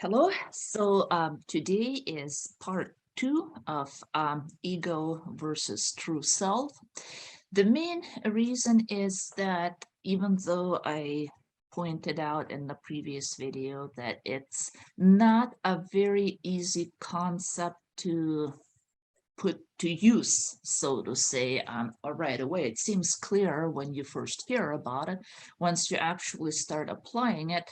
Hello. So today is part two of ego versus true self. The main reason is that even though I pointed out in the previous video that it's not a very easy concept to put to use, so to say, right away. It seems clear when you first hear about it. Once you actually start applying it,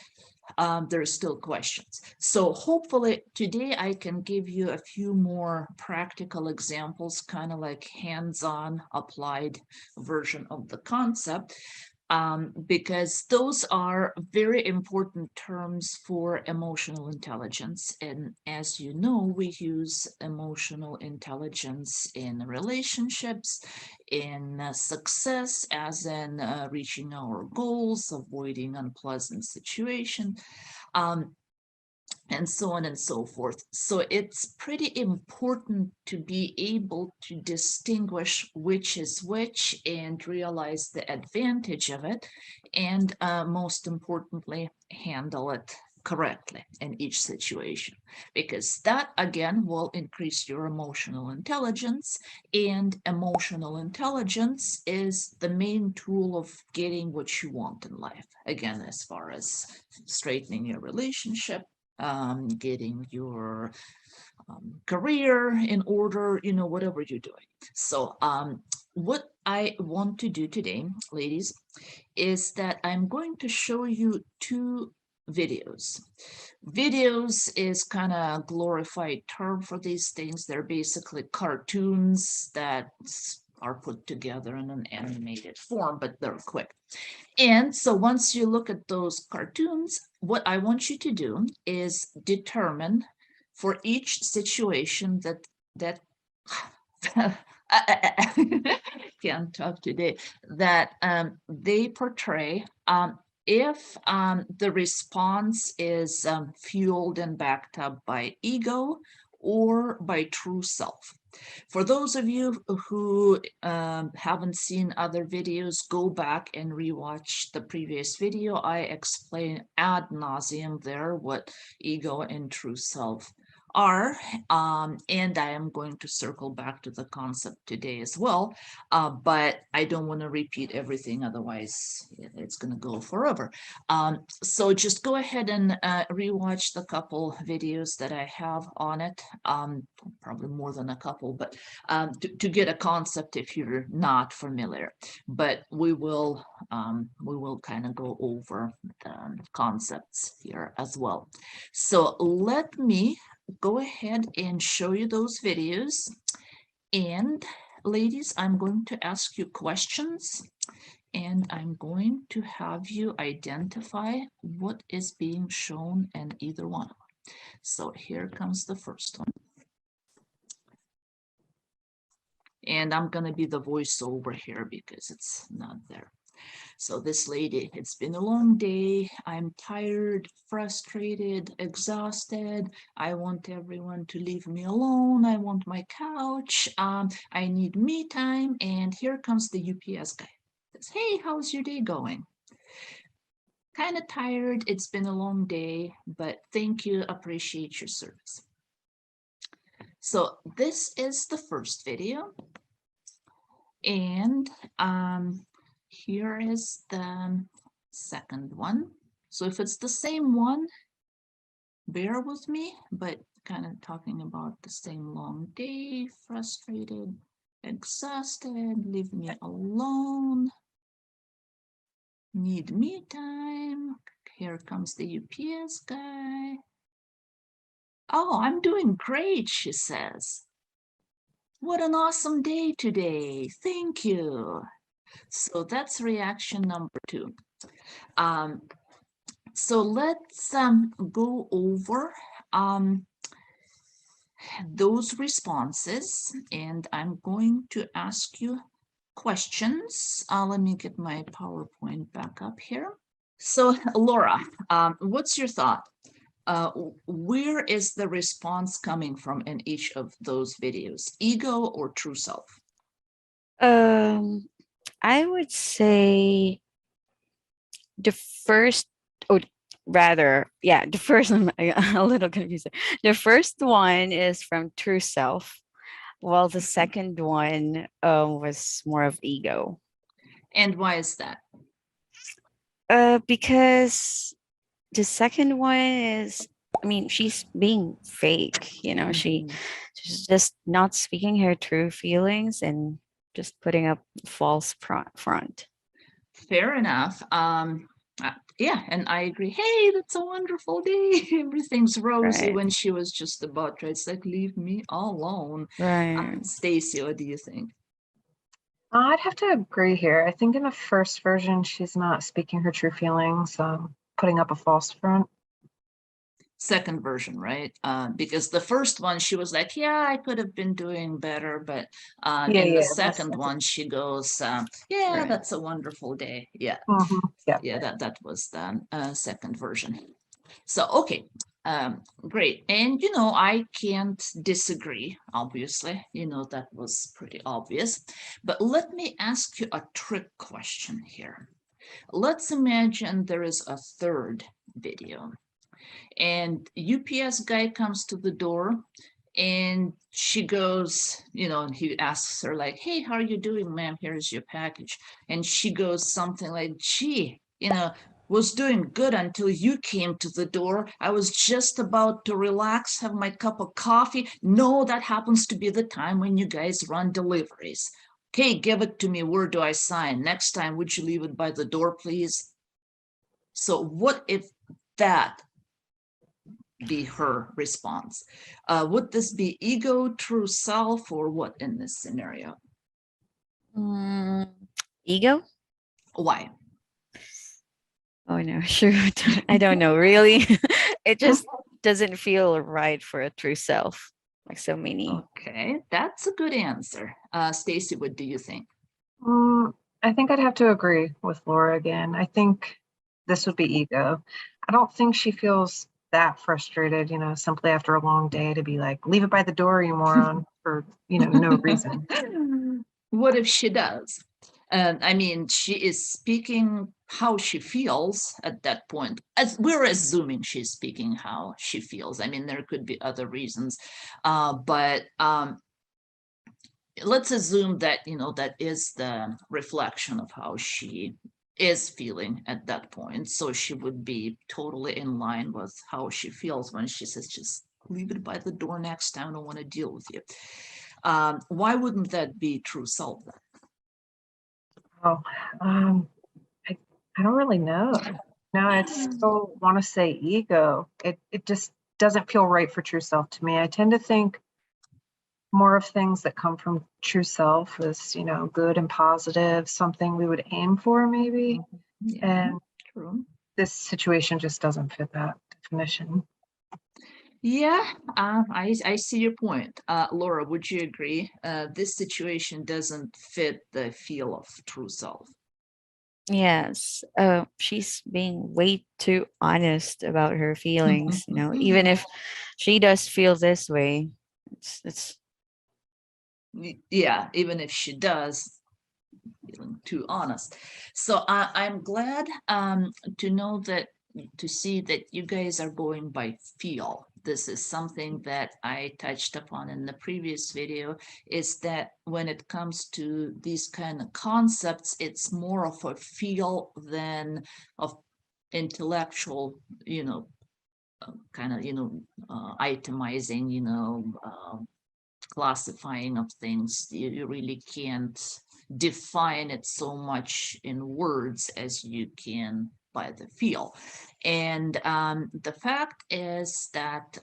there are still questions. So hopefully today I can give you a few more practical examples, kind of like hands-on applied version of the concept, because those are very important terms for emotional intelligence. And as you know, we use emotional intelligence in relationships, in success, as in reaching our goals, avoiding unpleasant situations, and so on and so forth. So it's pretty important to be able to distinguish which is which and realize the advantage of it, and most importantly, handle it correctly in each situation, because that again will increase your emotional intelligence, and emotional intelligence is the main tool of getting what you want in life, again, as far as straightening your relationship, getting your career in order, whatever you're doing. So what I want to do today, ladies, is that I'm going to show you two videos. Videos is kind of a glorified term for these things. They're basically cartoons that are put together in an animated form, but they're quick. And so once you look at those cartoons, what I want you to do is determine for each situation that I can't talk today, that they portray, if the response is fueled and backed up by ego or by true self. For those of you who haven't seen other videos, go back and rewatch the previous video. I explain ad nauseum there what ego and true self are, and I am going to circle back to the concept today as well, but I don't want to repeat everything, otherwise it's going to go forever. So just go ahead and rewatch the couple videos that I have on it, probably more than a couple, but to get a concept if you're not familiar. But we will kind of go over the concepts here as well. So let me go ahead and show you those videos. And ladies, I'm going to ask you questions, and I'm going to have you identify what is being shown in either one. So here comes the first one. And I'm going to be the voiceover here because it's not there. So this lady, it's been a long day. I'm tired, frustrated, exhausted. I want everyone to leave me alone. I want my couch. I need me time. And here comes the UPS guy. Says, hey, how's your day going? Kind of tired. It's been a long day, but thank you. Appreciate your service. So this is the first video. And here is the second one. So if it's the same one, bear with me, but kind of talking about the same long day, frustrated, exhausted, leave me alone, need me time. Here comes the UPS guy. Oh, I'm doing great, she says. What an awesome day today. Thank you. So that's reaction number two. So let's go over those responses, and I'm going to ask you questions. Let me get my PowerPoint back up here. So Laura, what's your thought? Where is the response coming from in each of those videos? Ego or true self? I would say the first, oh, rather, yeah, the first one, a little confusing. The first one is from true self, while the second one was more of ego. And why is that? Because the second one is, I mean, she's being fake, Mhm. she's just not speaking her true feelings and just putting up false front. Fair enough. Yeah, and I agree. Hey, that's a wonderful day. Everything's rosy Right. when she was just about to. It's like, leave me alone. Right. Stacy, what do you think? I'd have to agree here. I think in the first version, she's not speaking her true feelings, putting up a false front. Second version, right? Because the first one, she was like, yeah, I could have been doing better. But Yeah, in the yeah, second one, she goes, yeah, Right. that's a wonderful day. Yeah, yeah. yeah, that was the second version. So, okay, great. And, I can't disagree, obviously. That was pretty obvious. But let me ask you a trick question here. Let's imagine there is a third video, and UPS guy comes to the door, and she goes, and he asks her, like, hey, how are you doing, ma'am? Here's your package. And she goes something like, gee, was doing good until you came to the door. I was just about to relax, have my cup of coffee. No, that happens to be the time when you guys run deliveries. Okay, give it to me. Where do I sign? Next time, would you leave it by the door, please? So what if that be her response? Would this be ego, true self, or what in this scenario? Mm, ego? Why? Oh no, sure. I don't know. Really, it just doesn't feel right for a true self. Like so many. Okay, that's a good answer. Stacy, what do you think? Mm, I think I'd have to agree with Laura again. I think this would be ego. I don't think she feels that frustrated, simply after a long day to be like, leave it by the door, you moron, for, no reason. What if she does? I mean, she is speaking how she feels at that point. As we're assuming she's speaking how she feels. I mean, there could be other reasons, but let's assume that that is the reflection of how she is feeling at that point. So she would be totally in line with how she feels when she says, just leave it by the door next time. I don't want to deal with you. Why wouldn't that be true self then? Oh, I, I don't really know. No, I still want to say ego. It just doesn't feel right for true self to me. I tend to think more of things that come from true self as, good and positive, something we would aim for maybe. Yeah, And true. this situation just doesn't fit that definition. Yeah, I see your point. Laura, would you agree? This situation doesn't fit the feel of true self. Yes. She's being way too honest about her feelings. Even if she does feel this way, it's Yeah, even if she does, feeling too honest. So I'm glad to know that, to see that you guys are going by feel. This is something that I touched upon in the previous video, is that when it comes to these kind of concepts, it's more of a feel than of intellectual, kind of, itemizing, classifying of things. You really can't define it so much in words as you can by the feel. And the fact is that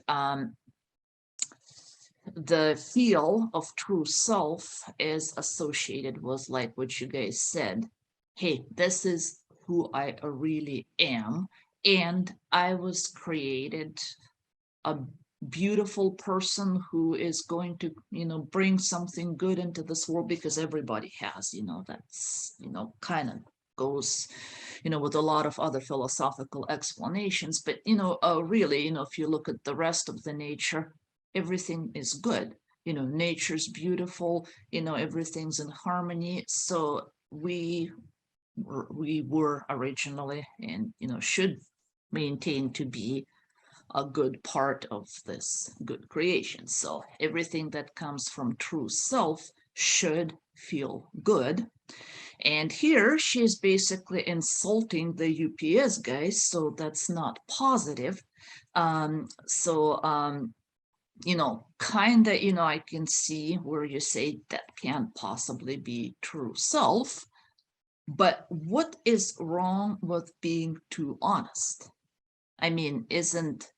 the feel of true self is associated with, like what you guys said, hey, this is who I really am, and I was created a beautiful person who is going to bring something good into this world, because everybody has, that's kind of goes with a lot of other philosophical explanations. But really, if you look at the rest of the nature, everything is good. Nature's beautiful, everything's in harmony. So we were originally, and should maintain to be a good part of this good creation. So everything that comes from true self should feel good. And here she's basically insulting the UPS guys, so that's not positive. Kind of, I can see where you say that can't possibly be true self. But what is wrong with being too honest? I mean, isn't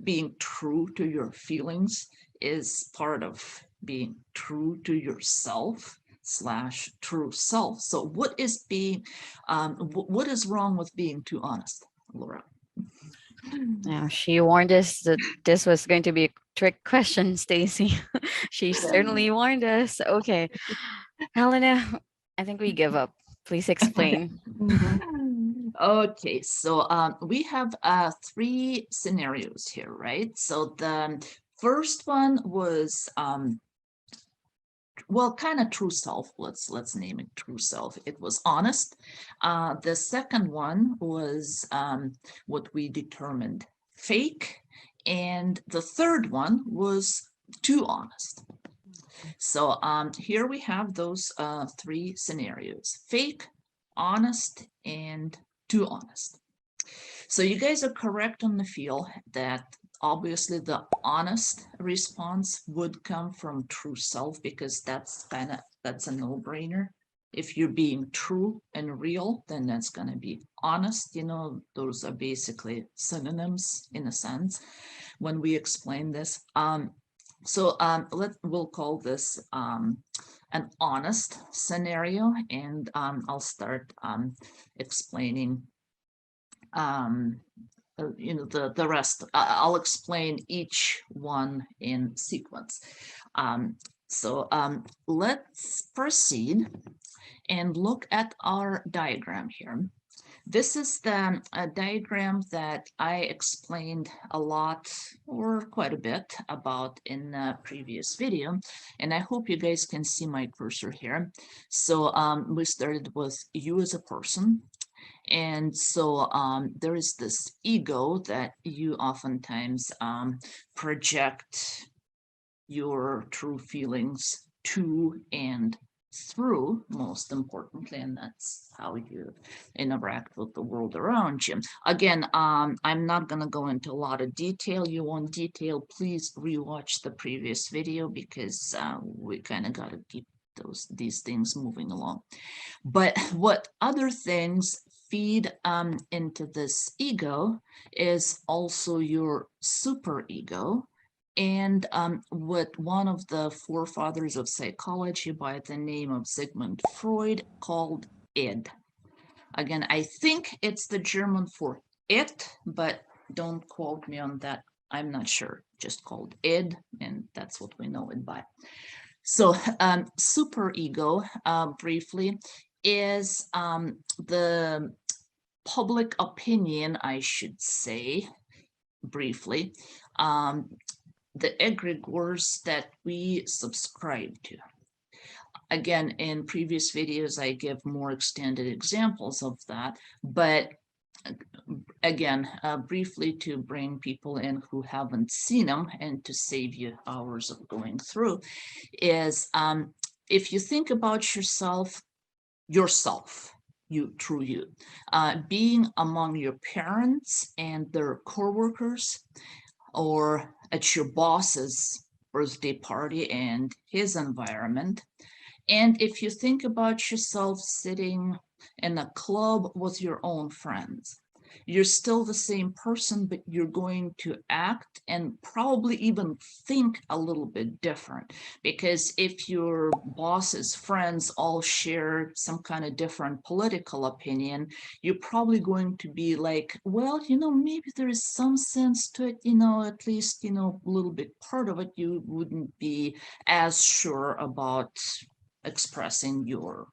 being true to your feelings is part of being true to yourself slash true self? So what is wrong with being too honest, Laura? Now, she warned us that this was going to be a trick question, Stacy. She certainly warned us. Okay, Helena, I think we give up. Please explain. Okay, so we have three scenarios here, right? So the first one was well, kind of true self. Let's name it true self. It was honest. The second one was what we determined fake, and the third one was too honest. So here we have those three scenarios: fake, honest, and too honest. So you guys are correct on the feel that obviously the honest response would come from true self, because that's a no-brainer. If you're being true and real, then that's going to be honest. Those are basically synonyms in a sense when we explain this. We'll call this an honest scenario, and I'll start explaining the rest. I'll explain each one in sequence. Let's proceed and look at our diagram here. This is the diagram that I explained a lot, or quite a bit, about in the previous video, and I hope you guys can see my cursor here. So we started with you as a person, and so there is this ego that you oftentimes project your true feelings to and through, most importantly, and that's how you interact with the world around you. Again, I'm not going to go into a lot of detail. You want detail, please rewatch the previous video, because we kind of got to keep these things moving along. But what other things feed into this ego is also your superego, and what one of the forefathers of psychology by the name of Sigmund Freud called id. Again, I think it's the German for it, but don't quote me on that. I'm not sure. Just called id, and that's what we know it by. So superego, briefly, is the public opinion, I should say, briefly, the egregores that we subscribe to. Again, in previous videos, I give more extended examples of that, but again, briefly to bring people in who haven't seen them and to save you hours of going through, is if you think about yourself, you, true you, being among your parents and their coworkers, or at your boss's birthday party and his environment. And if you think about yourself sitting in a club with your own friends, you're still the same person, but you're going to act and probably even think a little bit different. Because if your boss's friends all share some kind of different political opinion, you're probably going to be like, well, maybe there is some sense to it, at least, a little bit part of it. You wouldn't be as sure about expressing your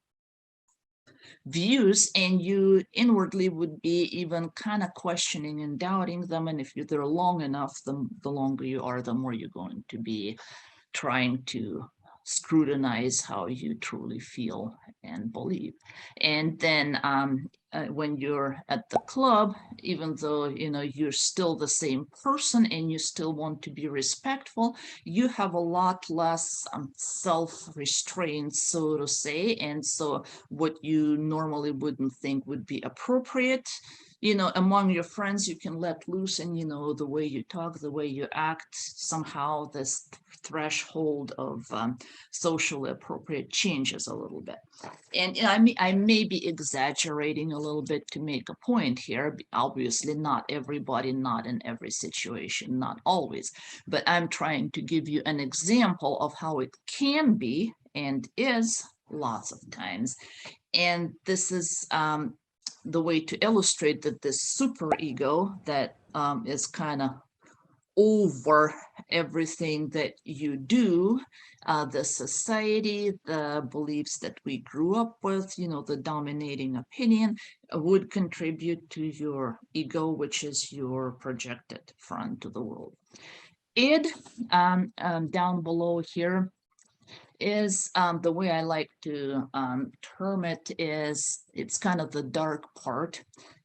views, and you inwardly would be even kind of questioning and doubting them. And if you're there long enough, the longer you are, the more you're going to be trying to scrutinize how you truly feel and believe. And then when you're at the club, even though you're still the same person and you still want to be respectful, you have a lot less self-restraint, so to say. And so what you normally wouldn't think would be appropriate, among your friends, you can let loose, and the way you talk, the way you act, somehow this threshold of socially appropriate changes a little bit. And I may be exaggerating a little bit to make a point here. Obviously, not everybody, not in every situation, not always. But I'm trying to give you an example of how it can be and is lots of times. And this is the way to illustrate that this superego that is kind of over everything that you do, the society, the beliefs that we grew up with, the dominating opinion would contribute to your ego, which is your projected front to the world. Id, down below here, is the way I like to term it is it's kind of the dark part.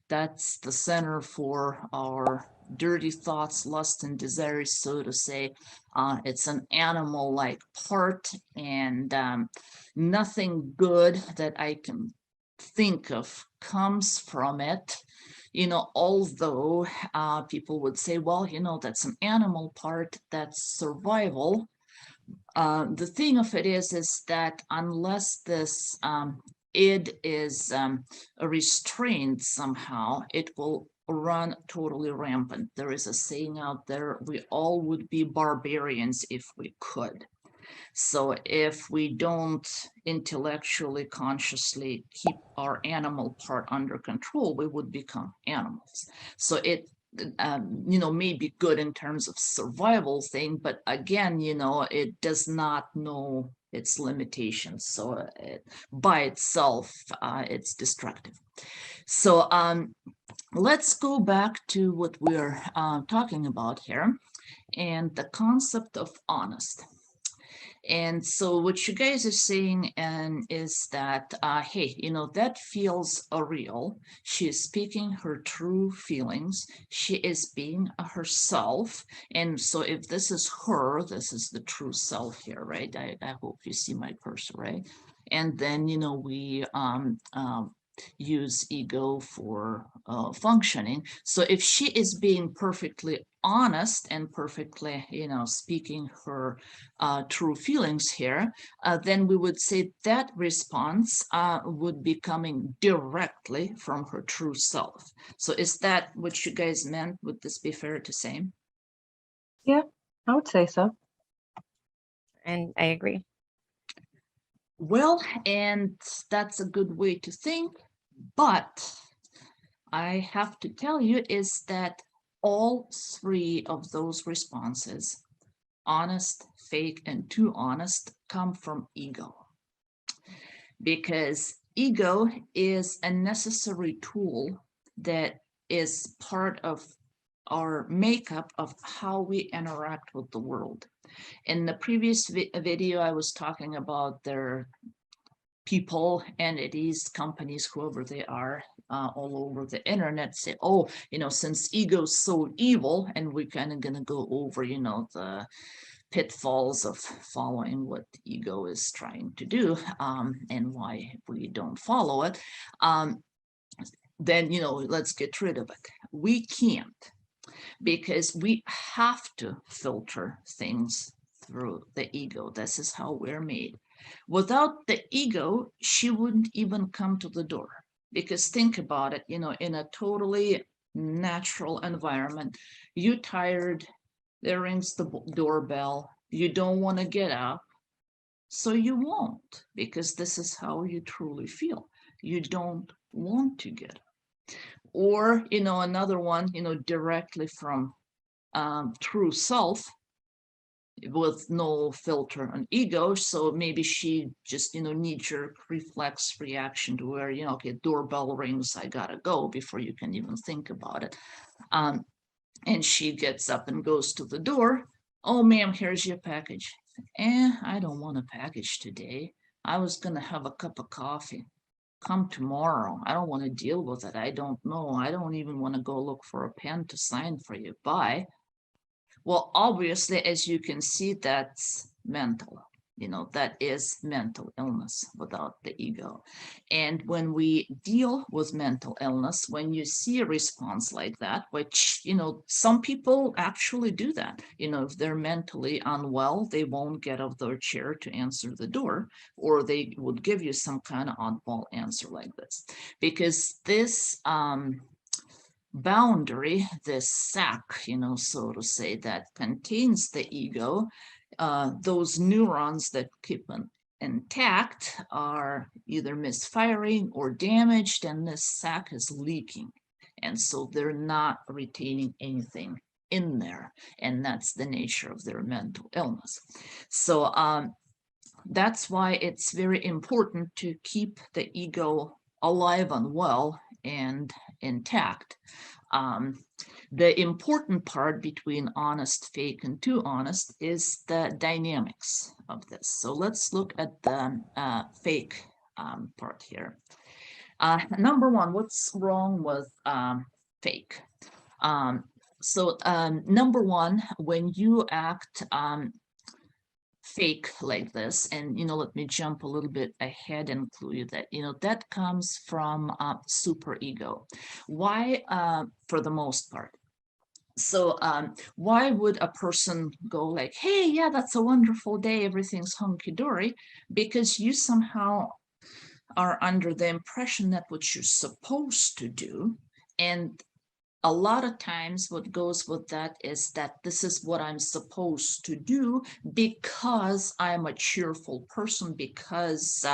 That's the center for our dirty thoughts, lust, and desires, so to say. It's an animal-like part, and nothing good that I can think of comes from it. Although people would say, well, that's an animal part, that's survival. The thing of it is that unless this id is restrained somehow, it will run totally rampant. There is a saying out there, we all would be barbarians if we could. So if we don't intellectually, consciously keep our animal part under control, we would become animals. So it may be good in terms of survival thing, but again, it does not know its limitations. So by itself, it's destructive. So let's go back to what we're talking about here, and the concept of honest. And so what you guys are saying is that, hey, that feels real. She is speaking her true feelings. She is being herself. And so if this is her, this is the true self here, right? I hope you see my cursor, right? And then, we use ego for functioning. So if she is being perfectly honest and perfectly, speaking her true feelings here, then we would say that response would be coming directly from her true self. So is that what you guys meant? Would this be fair to say? Yeah, I would say so. And I agree. Well, and that's a good way to think, but I have to tell you is that all three of those responses, honest, fake, and too honest, come from ego. Because ego is a necessary tool that is part of our makeup of how we interact with the world. In the previous video, I was talking about their people, entities, companies, whoever they are, all over the internet say, oh, since ego's so evil, and we're kind of going to go over, the pitfalls of following what ego is trying to do, and why we don't follow it, then, let's get rid of it. We can't, because we have to filter things through the ego. This is how we're made. Without the ego, she wouldn't even come to the door. Because think about it, in a totally natural environment, you tired, there rings the doorbell, you don't want to get up, so you won't, because this is how you truly feel. You don't want to get up. Or, another one, directly from true self, with no filter on ego. So maybe she just, knee-jerk reflex reaction to where, okay, doorbell rings, I gotta go, before you can even think about it. And she gets up and goes to the door. Oh, ma'am, here's your package. I don't want a package today. I was going to have a cup of coffee. Come tomorrow. I don't want to deal with it. I don't know. I don't even want to go look for a pen to sign for you. Bye. Well, obviously, as you can see, that's mental. That is mental illness without the ego. And when we deal with mental illness, when you see a response like that, which, some people actually do that, if they're mentally unwell, they won't get out of their chair to answer the door, or they would give you some kind of oddball answer like this. Because this, boundary, this sac, so to say, that contains the ego, those neurons that keep them intact are either misfiring or damaged, and this sac is leaking. And so they're not retaining anything in there. And that's the nature of their mental illness. So that's why it's very important to keep the ego alive and well and intact. The important part between honest, fake, and too honest is the dynamics of this. So let's look at the fake part here. Number one, what's wrong with fake? Number one, when you act fake like this, and let me jump a little bit ahead and clue you that that comes from super ego. Why? For the most part. So why would a person go like, hey, yeah, that's a wonderful day, everything's hunky-dory? Because you somehow are under the impression that what you're supposed to do, and a lot of times what goes with that is that this is what I'm supposed to do because I'm a cheerful person, because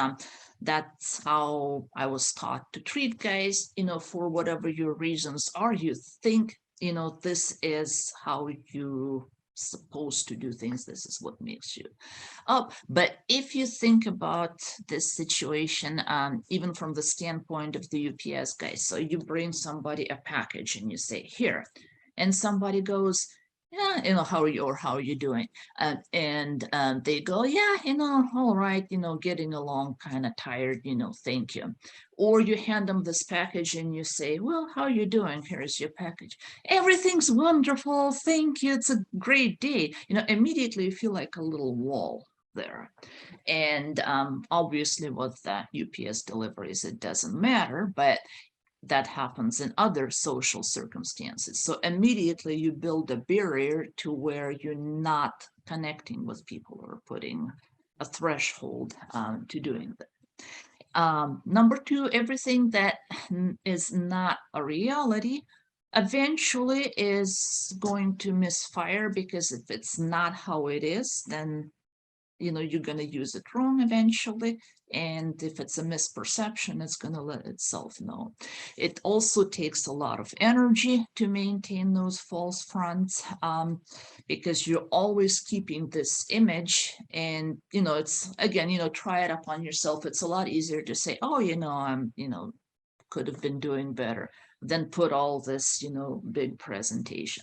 that's how I was taught to treat guys, for whatever your reasons are. You think, this is how you supposed to do things. This is what makes you up. But if you think about this situation, even from the standpoint of the UPS guys, so you bring somebody a package and you say, here, and somebody goes, yeah, how are you doing? And they go, yeah, all right, getting along, kind of tired, thank you. Or you hand them this package and you say, well, how are you doing? Here's your package. Everything's wonderful, thank you, it's a great day. Immediately you feel like a little wall there. And obviously with the UPS deliveries, it doesn't matter, but that happens in other social circumstances. So immediately you build a barrier to where you're not connecting with people or putting a threshold to doing that. Number two, everything that is not a reality eventually is going to misfire, because if it's not how it is, then you're going to use it wrong eventually. And if it's a misperception, it's going to let itself know. It also takes a lot of energy to maintain those false fronts, because you're always keeping this image. And, it's, again, try it up on yourself. It's a lot easier to say, oh, I'm, could have been doing better, than put all this, big presentation.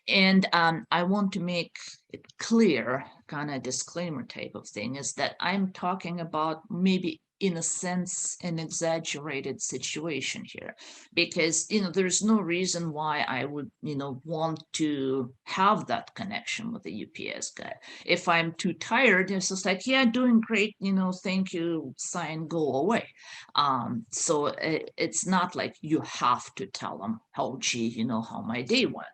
And I want to make it clear, kind of disclaimer type of thing, is that I'm talking about maybe in a sense an exaggerated situation here, because there's no reason why I would want to have that connection with the UPS guy. If I'm too tired, it's just like, yeah, doing great, thank you, sign, go away. So it's not like you have to tell them, oh gee, how my day went.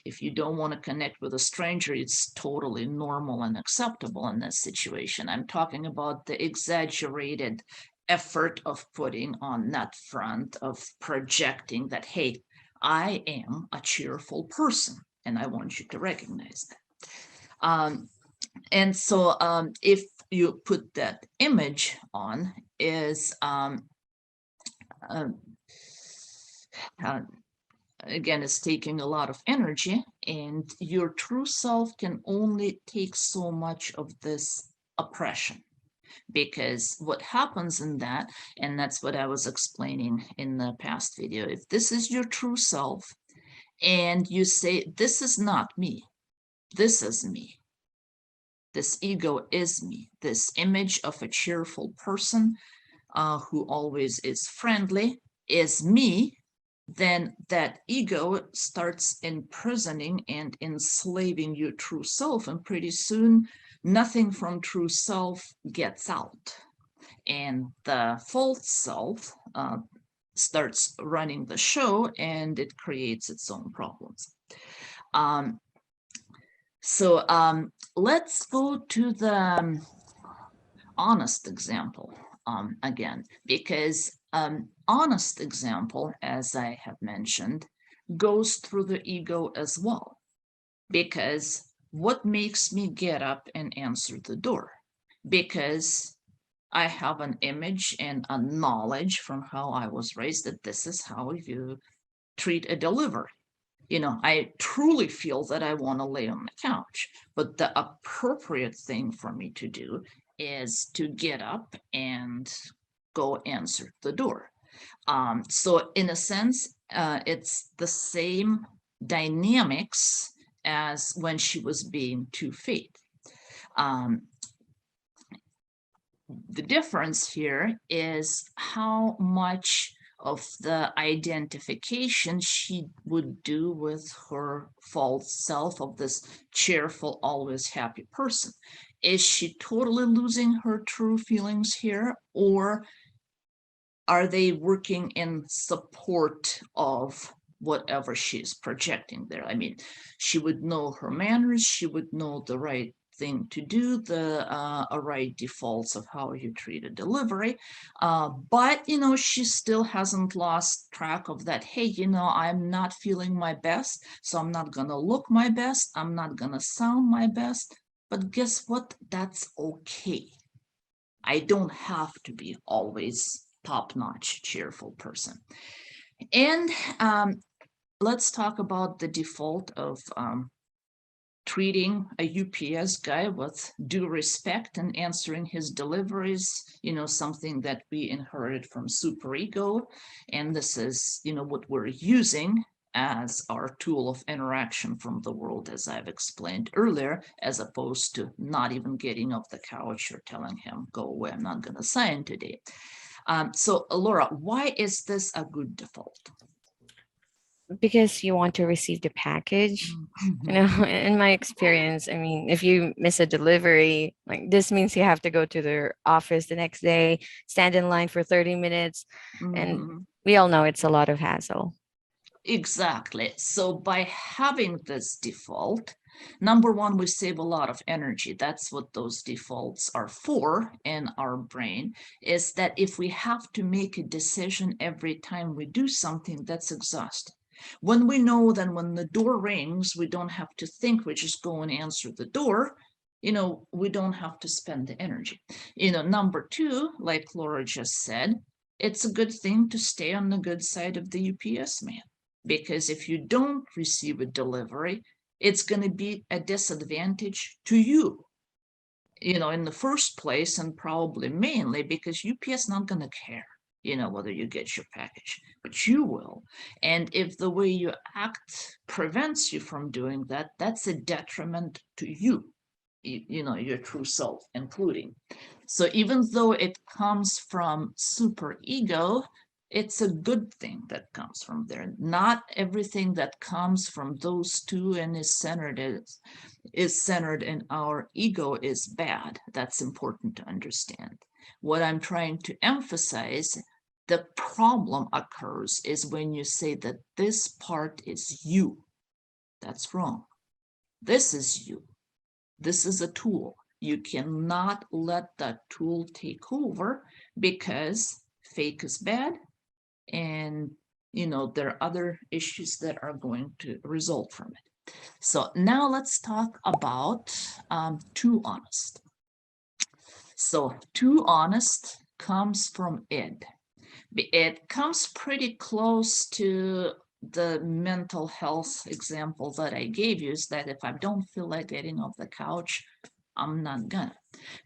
If you don't want to connect with a stranger, it's totally normal and acceptable in this situation. I'm talking about the exaggerated effort of putting on that front, of projecting that, hey, I am a cheerful person, and I want you to recognize that. And so if you put that image on, is again, it's taking a lot of energy, and your true self can only take so much of this oppression. Because what happens in that, and that's what I was explaining in the past video, if this is your true self and you say, this is not me, this is me, this ego is me, this image of a cheerful person who always is friendly is me, then that ego starts imprisoning and enslaving your true self, and pretty soon nothing from true self gets out, and the false self starts running the show, and it creates its own problems. So let's go to the honest example again, because honest example, as I have mentioned, goes through the ego as well. Because what makes me get up and answer the door? Because I have an image and a knowledge from how I was raised that this is how you treat a delivery. I truly feel that I want to lay on the couch, but the appropriate thing for me to do is to get up and go answer the door. So in a sense, it's the same dynamics as when she was being two-faced. The difference here is how much of the identification she would do with her false self of this cheerful, always happy person. Is she totally losing her true feelings here, or are they working in support of whatever she's projecting there? I mean, she would know her manners, she would know the right thing to do, the right defaults of how you treat a delivery, but she still hasn't lost track of that. Hey, I'm not feeling my best, so I'm not gonna look my best, I'm not gonna sound my best, but guess what? That's okay. I don't have to be always top-notch cheerful person. And let's talk about the default of treating a UPS guy with due respect and answering his deliveries, something that we inherited from superego. And this is, what we're using as our tool of interaction from the world, as I've explained earlier, as opposed to not even getting off the couch or telling him, go away, I'm not going to sign today. So Laura, why is this a good default? Because you want to receive the package. In my experience, I mean, if you miss a delivery, like this means you have to go to their office the next day, stand in line for 30 minutes, and we all know it's a lot of hassle. Exactly. So by having this default, number one, we save a lot of energy. That's what those defaults are for in our brain, is that if we have to make a decision every time we do something, that's exhausting. When we know that when the door rings, we don't have to think, we just go and answer the door, we don't have to spend the energy. Number two, like Laura just said, it's a good thing to stay on the good side of the UPS man. Because if you don't receive a delivery, it's going to be a disadvantage to you, in the first place, and probably mainly because UPS not going to care, whether you get your package, but you will. And if the way you act prevents you from doing that, that's a detriment to you, your true self, including. So even though it comes from super ego, it's a good thing that comes from there. Not everything that comes from those two and is centered in our ego is bad. That's important to understand. What I'm trying to emphasize, the problem occurs is when you say that this part is you. That's wrong. This is you. This is a tool. You cannot let that tool take over, because fake is bad, and there are other issues that are going to result from it. So now let's talk about too honest. So too honest comes from id. It comes pretty close to the mental health example that I gave you, is that if I don't feel like getting off the couch, I'm not gonna.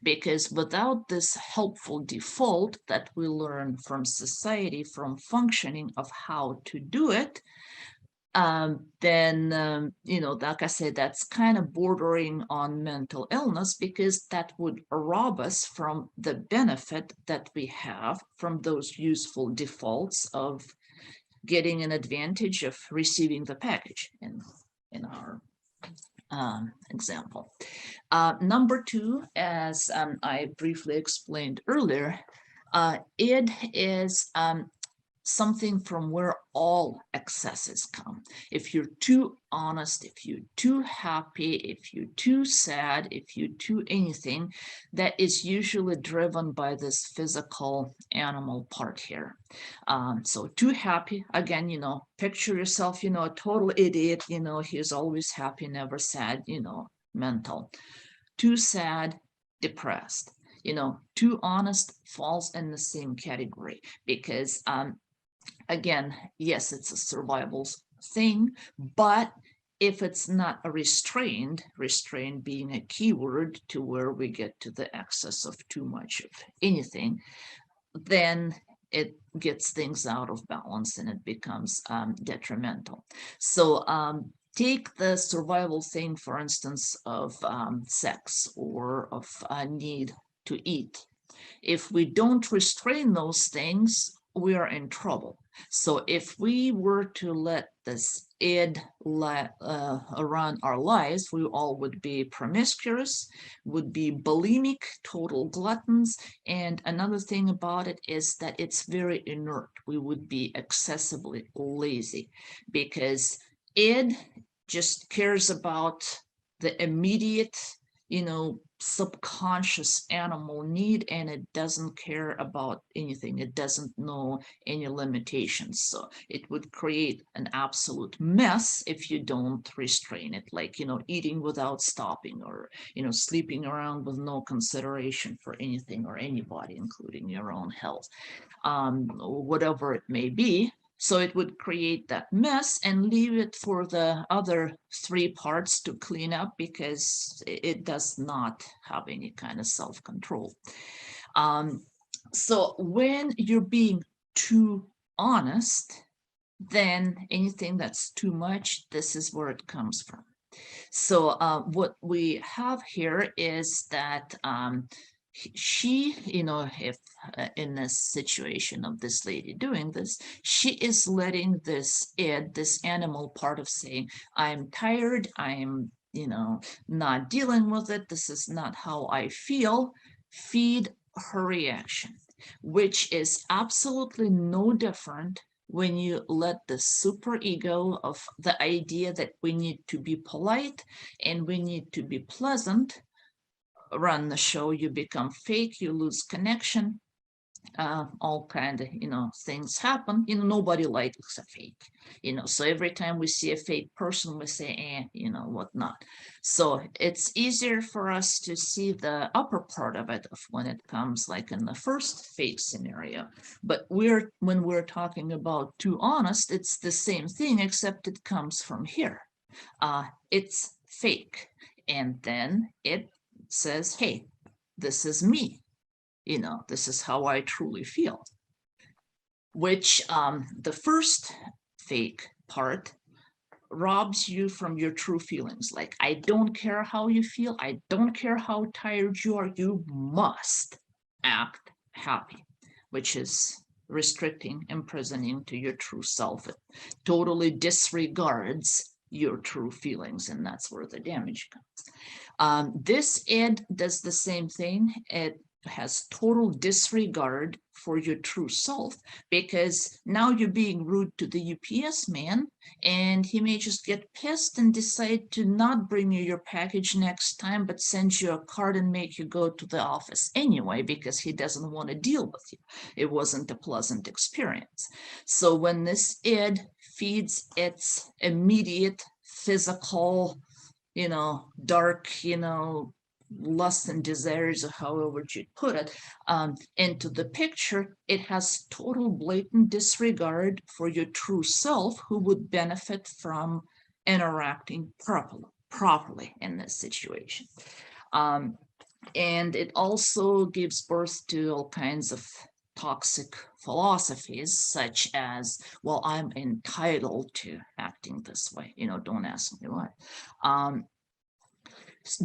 Because without this helpful default that we learn from society, from functioning of how to do it, then like I said, that's kind of bordering on mental illness, because that would rob us from the benefit that we have from those useful defaults of getting an advantage of receiving the package in our example. Number two, as I briefly explained earlier, id is something from where all excesses come. If you're too honest, if you're too happy, if you're too sad, if you're too anything, that is usually driven by this physical animal part here. So too happy, again, picture yourself, a total idiot, he's always happy, never sad, mental. Too sad, depressed. Too honest falls in the same category, because again, yes, it's a survival thing, but if it's not a restrained being a keyword to where we get to the excess of too much of anything, then it gets things out of balance and it becomes detrimental. So take the survival thing, for instance, of sex or of a need to eat. If we don't restrain those things, we are in trouble. So if we were to let this id run our lives, we all would be promiscuous, would be bulimic, total gluttons. And another thing about it is that it's very inert. We would be excessively lazy, because id just cares about the immediate, subconscious animal need, and it doesn't care about anything. It doesn't know any limitations. So it would create an absolute mess if you don't restrain it, like, eating without stopping, or, sleeping around with no consideration for anything or anybody, including your own health, whatever it may be. So it would create that mess and leave it for the other three parts to clean up, because it does not have any kind of self-control. So when you're being too honest, then anything that's too much, this is where it comes from. So what we have here is that she, if in this situation of this lady doing this, she is letting this animal part of saying, I'm tired, I'm, not dealing with it, this is not how I feel, feed her reaction, which is absolutely no different when you let the superego of the idea that we need to be polite and we need to be pleasant run the show. You become fake, you lose connection, all kind of things happen. Nobody likes a fake, so every time we see a fake person we say whatnot. So it's easier for us to see the upper part of it when it comes like in the first fake scenario. But when we're talking about too honest, it's the same thing, except it comes from here. It's fake, and then it says, hey, this is me, this is how I truly feel. Which the first fake part robs you from your true feelings. Like, I don't care how you feel, I don't care how tired you are, you must act happy, which is restricting, imprisoning to your true self. It totally disregards your true feelings, and that's where the damage comes. This id does the same thing. It has total disregard for your true self, because now you're being rude to the UPS man, and he may just get pissed and decide to not bring you your package next time, but send you a card and make you go to the office anyway, because he doesn't want to deal with you. It wasn't a pleasant experience. So when this id feeds its immediate physical, dark, lust and desires, or however you put it, into the picture, it has total blatant disregard for your true self, who would benefit from interacting properly in this situation. And it also gives birth to all kinds of toxic philosophies such as, well, I'm entitled to acting this way, don't ask me why.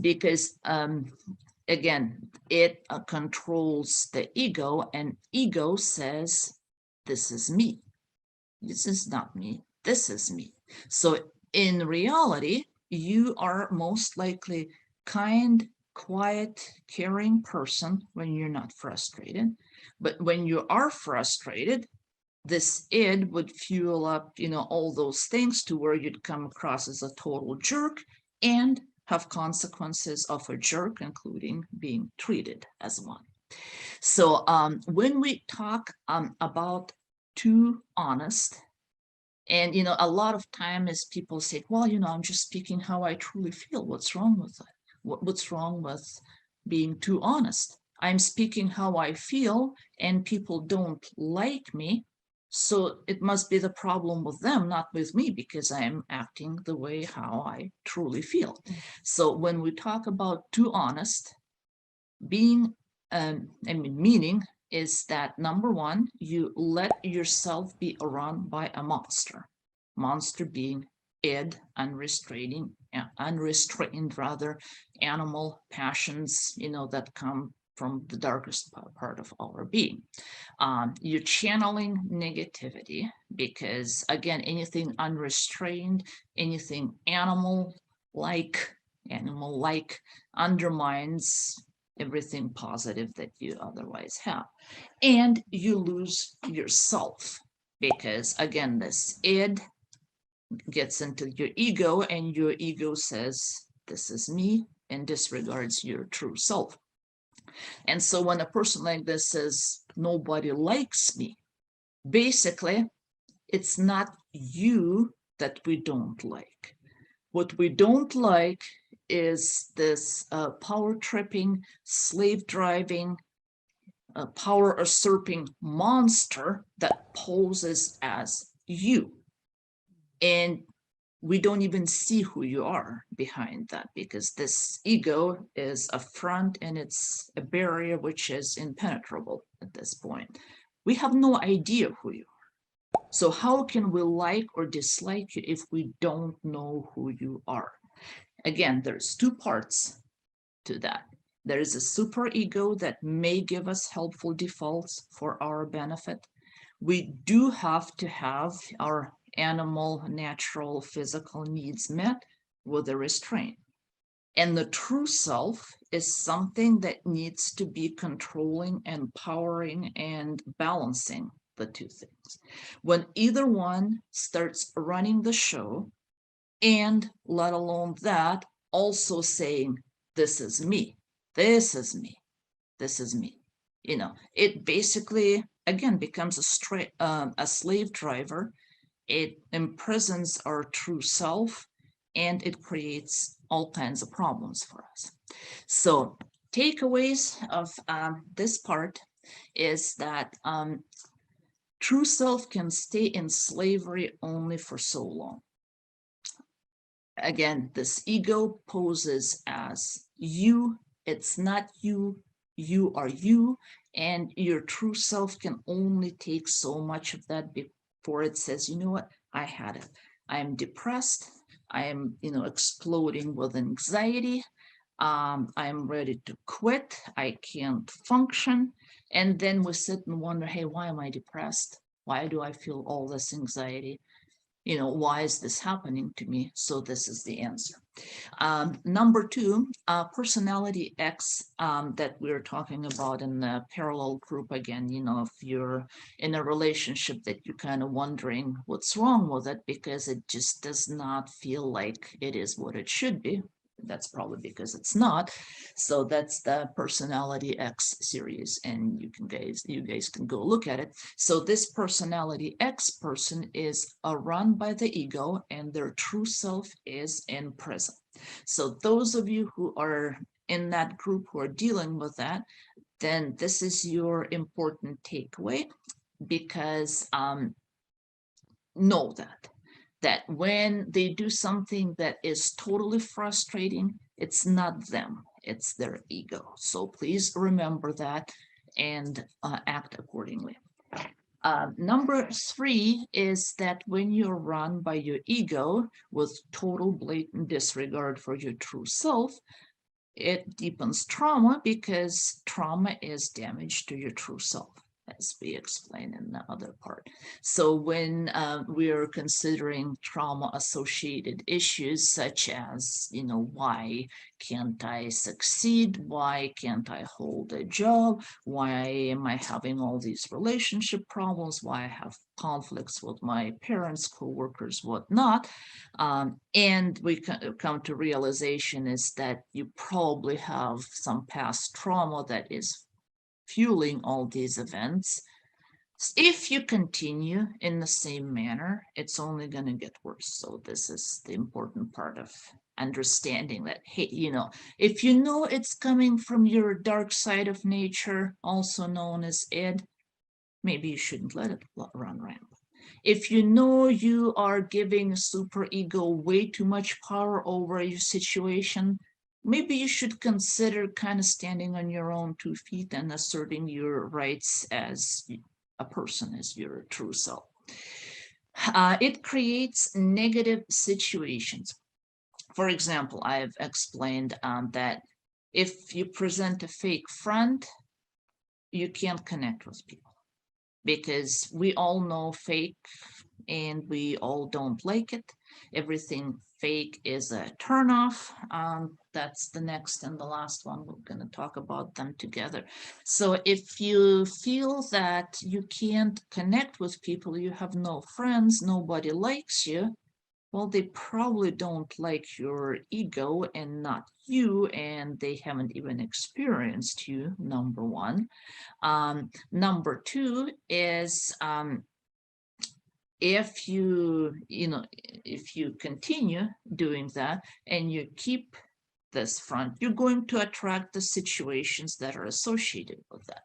Because again, it controls the ego, and ego says, this is me. This is not me. This is me. So in reality, you are most likely kind, quiet, caring person when you're not frustrated. But when you are frustrated, this id would fuel up, all those things to where you'd come across as a total jerk and have consequences of a jerk, including being treated as one. So when we talk about too honest, and a lot of time is people say, well, I'm just speaking how I truly feel. What's wrong with that? What's wrong with being too honest? I'm speaking how I feel, and people don't like me. So it must be the problem with them, not with me, because I'm acting the way how I truly feel. So when we talk about too honest, being, meaning is that number one, you let yourself be around by a monster being id, unrestrained rather, animal passions, that come from the darkest part of our being. You're channeling negativity because, again, anything unrestrained, anything animal-like undermines everything positive that you otherwise have. And you lose yourself because, again, this id gets into your ego, and your ego says, this is me, and disregards your true self. And so when a person like this says, nobody likes me, basically, it's not you that we don't like. What we don't like is this power tripping, slave driving, power usurping monster that poses as you. And we don't even see who you are behind that, because this ego is a front and it's a barrier which is impenetrable at this point. We have no idea who you are. So how can we like or dislike you if we don't know who you are? Again, there's two parts to that. There is a super ego that may give us helpful defaults for our benefit. We do have to have our animal, natural, physical needs met with a restraint. And the true self is something that needs to be controlling, empowering, and balancing the two things. When either one starts running the show, and let alone that, also saying, this is me, this is me, this is me, it basically, again, becomes a slave driver. It imprisons our true self, and it creates all kinds of problems for us. So takeaways of this part is that true self can stay in slavery only for so long. Again, this ego poses as you. It's not you. You are you, and your true self can only take so much of that before it says, you know what, I had it. I am depressed. I am, exploding with anxiety. I am ready to quit. I can't function. And then we sit and wonder, hey, why am I depressed? Why do I feel all this anxiety? Why is this happening to me? So this is the answer. Number two, personality X that we're talking about in the parallel group again, if you're in a relationship that you're kind of wondering what's wrong with it because it just does not feel like it is what it should be. That's probably because it's not. So that's the personality X series, and you guys can go look at it. So this personality X person is run by the ego, and their true self is in prison. So those of you who are in that group who are dealing with that, then this is your important takeaway, because know that when they do something that is totally frustrating, it's not them, it's their ego. So please remember that. and act accordingly. Number 3 is that when you're run by your ego with total blatant disregard for your true self, it deepens trauma because trauma is damage to your true self, as we explained in the other part. So when we are considering trauma-associated issues such as, why can't I succeed? Why can't I hold a job? Why am I having all these relationship problems? Why I have conflicts with my parents, co-workers, whatnot? And we come to realization is that you probably have some past trauma that is fueling all these events. If you continue in the same manner, it's only going to get worse. So this is the important part of understanding that, hey, if you know it's coming from your dark side of nature, also known as id, maybe you shouldn't let it run rampant. If you know you are giving super ego way too much power over your situation, maybe you should consider kind of standing on your own 2 feet and asserting your rights as a person, as your true self. It creates negative situations. For example, I've explained that if you present a fake front, you can't connect with people because we all know fake and we all don't like it. Everything fake is a turnoff. That's the next and the last one. We're going to talk about them together. So if you feel that you can't connect with people, you have no friends, nobody likes you, well, they probably don't like your ego and not you, and they haven't even experienced you, number one. Number 2 is if you continue doing that and you keep this front, you're going to attract the situations that are associated with that.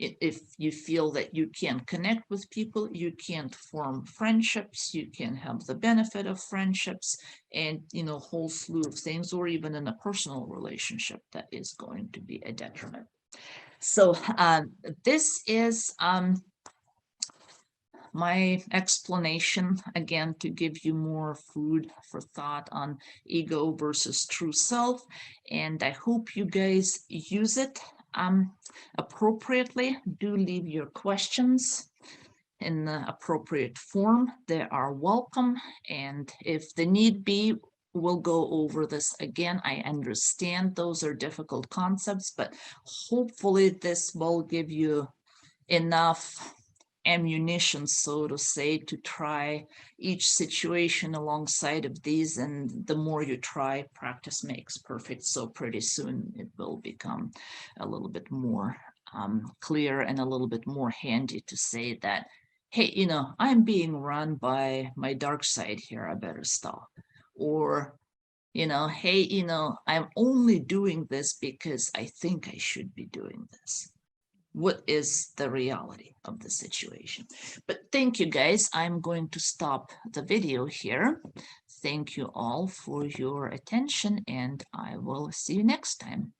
If you feel that you can't connect with people, you can't form friendships, you can have the benefit of friendships and, a whole slew of things, or even in a personal relationship, that is going to be a detriment. So this is my explanation, again, to give you more food for thought on ego versus true self. And I hope you guys use it appropriately. Do leave your questions in the appropriate form. They are welcome. And if the need be, we'll go over this again. I understand those are difficult concepts, but hopefully this will give you enough ammunition, so to say, to try each situation alongside of these. And the more you try, practice makes perfect. So pretty soon it will become a little bit more clear and a little bit more handy to say that, hey, I'm being run by my dark side here, I better stop. Or, hey, I'm only doing this because I think I should be doing this. What is the reality of the situation? But thank you guys. I'm going to stop the video here. Thank you all for your attention, and I will see you next time.